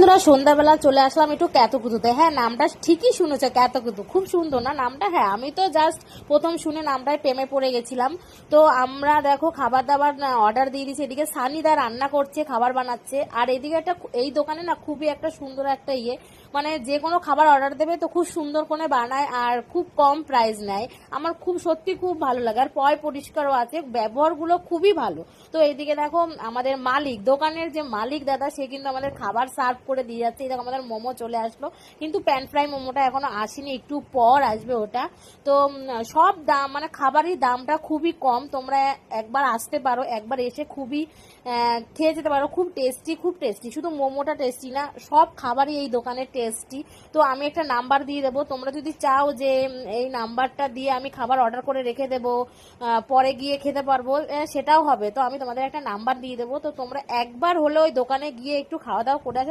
বন্ধুরা সন্ধ্যাবেলা চলে আসলাম একটু ক্যাতকুতুতে। হ্যাঁ, নামটা ঠিকই শুনেছো, ক্যাতকুতু। খুব সুন্দর না নামটা? হ্যাঁ, আমি তো জাস্ট প্রথম শুনে নামটায় প্রেমে পড়ে গেছিলাম। তো আমরা দেখো খাবার দাবার অর্ডার দিয়ে দিয়েছি। এদিকে সানিদা রান্না করছে, খাবার বানাচ্ছে। আর এদিকে একটা এই দোকানে না খুবই একটা সুন্দর একটা মানে যে কোনো খাবার অর্ডার দেবে তো খুব সুন্দর করে বানায় আর খুব কম প্রাইস নেয়। আমার খুব সত্যি খুব ভালো লাগে। আর পয় পরিষ্কারও আছে, ব্যবহারগুলো খুবই ভালো। তো এইদিকে দেখো আমাদের মালিক, দোকানের যে মালিক দাদা, সে কিন্তু আমাদের খাবার সার্ভ করে দিয়ে যাচ্ছে। এই দেখো আমাদের মোমো চলে আসলো, কিন্তু প্যান ফ্রাই মোমোটা এখনো আসেনি, একটু পর আসবে ওটা। তো সব দাম মানে খাবারের দামটা খুবই কম। তোমরা একবার আসতে পারো, একবার এসে খুবই খেয়ে যেতে পারো। খুব টেস্টি, খুব টেস্টি। শুধু মোমোটা টেস্টি না, সব খাবারই এই দোকানে টেস্টি। তো আমি একটা নাম্বার দিয়ে দেবো, তোমরা যদি চাও যে এই নাম্বারটা দিয়ে আমি খাবার অর্ডার করে রেখে দেবো, পরে গিয়ে খেতে পারবো, সেটাও হবে। তো আমি তোমাদের একটা নাম্বার দিয়ে দেবো, তো তোমরা একবার হলে ওই দোকানে গিয়ে একটু খাওয়া দাওয়া করে আসো।